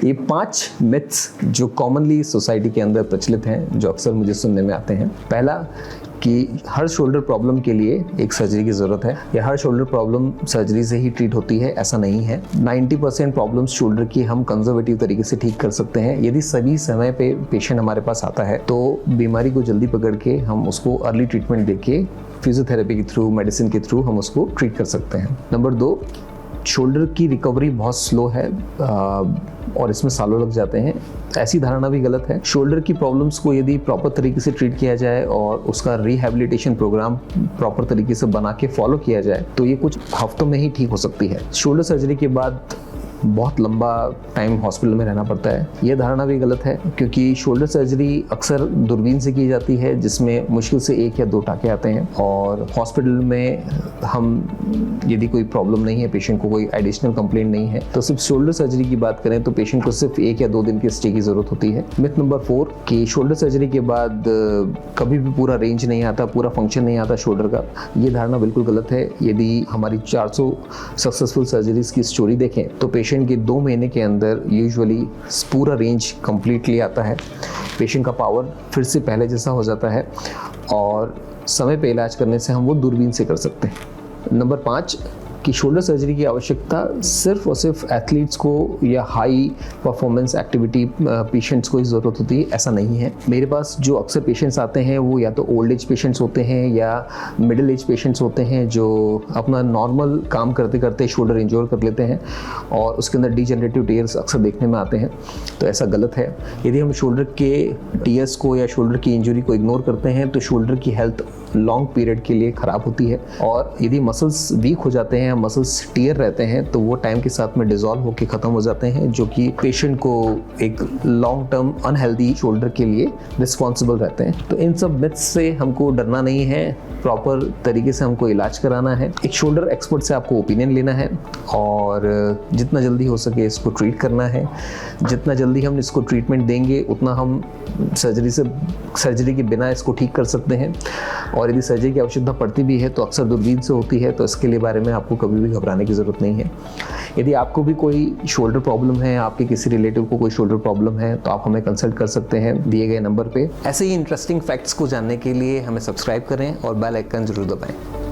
ये 5 मिथ्स जो commonly society के अंदर प्रचलित हैं, जो अक्सर मुझे सुनने में आते हैं। पहला कि हर शोल्डर प्रॉब्लम के लिए एक सर्जरी की ज़रूरत है या हर शोल्डर प्रॉब्लम सर्जरी से ही ट्रीट होती है, ऐसा नहीं है। 90% प्रॉब्लम्स शोल्डर की हम कंजर्वेटिव तरीके से ठीक कर सकते हैं। यदि सभी समय पे पेशेंट हमारे पास आता है तो बीमारी को जल्दी पकड़ के हम उसको अर्ली ट्रीटमेंट देके फिजियोथेरेपी के थ्रू, मेडिसिन के थ्रू हम उसको ट्रीट कर सकते हैं। नंबर 2, शोल्डर की रिकवरी बहुत स्लो है और इसमें सालों लग जाते हैं। ऐसी धारणा भी गलत है। शोल्डर की प्रॉब्लम्स को यदि प्रॉपर तरीके से ट्रीट किया जाए और उसका रिहैबिलिटेशन प्रोग्राम प्रॉपर तरीके से बना के फॉलो किया जाए तो ये कुछ हफ्तों में ही ठीक हो सकती है। शोल्डर सर्जरी के बाद बहुत लंबा टाइम हॉस्पिटल में रहना पड़ता है, ये धारणा भी गलत है, क्योंकि शोल्डर सर्जरी अक्सर दूरबीन से की जाती है जिसमें मुश्किल से 1 या 2 टाँके आते हैं। और हॉस्पिटल में हम यदि कोई प्रॉब्लम नहीं है, पेशेंट को कोई एडिशनल कंप्लेंट नहीं है, तो सिर्फ शोल्डर सर्जरी की बात करें तो पेशेंट को सिर्फ 1 या 2 दिन के स्टे की ज़रूरत होती है। मिथ नंबर 4 कि शोल्डर सर्जरी के बाद कभी भी पूरा रेंज नहीं आता, पूरा फंक्शन नहीं आता शोल्डर का, ये धारणा बिल्कुल गलत है। यदि हमारी 400 सक्सेसफुल सर्जरीज की स्टोरी देखें तो पेशेंट के 2 महीने के अंदर यूजुअली पूरा रेंज कंप्लीटली आता है। पेशेंट का पावर फिर से पहले जैसा हो जाता है और समय पे इलाज करने से हम वो दूरबीन से कर सकते हैं। नंबर 5 कि शोल्डर सर्जरी की आवश्यकता सिर्फ और सिर्फ एथलीट्स को या हाई परफॉर्मेंस एक्टिविटी पेशेंट्स को ही ज़रूरत होती है, ऐसा नहीं है। मेरे पास जो अक्सर पेशेंट्स आते हैं वो या तो ओल्ड एज पेशेंट्स होते हैं या मिडिल एज पेशेंट्स होते हैं जो अपना नॉर्मल काम करते करते शोल्डर इंजोर कर लेते हैं और उसके अंदर डीजनरेटिव टीयर्स अक्सर देखने में आते हैं, तो ऐसा गलत है। यदि हम शोल्डर के टीयर्स को या शोल्डर की इंजरी को इग्नोर करते हैं तो शोल्डर की हेल्थ लॉन्ग पीरियड के लिए ख़राब होती है। और यदि मसल्स वीक हो जाते हैं, मसल्स टियर रहते हैं, तो वो टाइम के साथ में डिसॉल्व होकर ख़त्म हो जाते हैं, जो कि पेशेंट को एक लॉन्ग टर्म अनहेल्दी शोल्डर के लिए रिस्पॉन्सिबल रहते हैं। तो इन सब मिथ्स से हमको डरना नहीं है, प्रॉपर तरीके से हमको इलाज कराना है। एक शोल्डर एक्सपर्ट से आपको ओपिनियन लेना है और जितना जल्दी हो सके इसको ट्रीट करना है। जितना जल्दी हम इसको ट्रीटमेंट देंगे उतना हम सर्जरी के बिना इसको ठीक कर सकते हैं। और यदि सर्जरी की आवश्यकता पड़ती भी है तो अक्सर दूरबीन से होती है, तो इसके लिए बारे में आपको कभी भी घबराने की ज़रूरत नहीं है। यदि आपको भी कोई शोल्डर प्रॉब्लम है, आपके किसी रिलेटिव को कोई शोल्डर प्रॉब्लम है, तो आप हमें कंसल्ट कर सकते हैं दिए गए नंबर पे। ऐसे ही इंटरेस्टिंग फैक्ट्स को जानने के लिए हमें सब्सक्राइब करें और बेल आइकन जरूर दबाएं।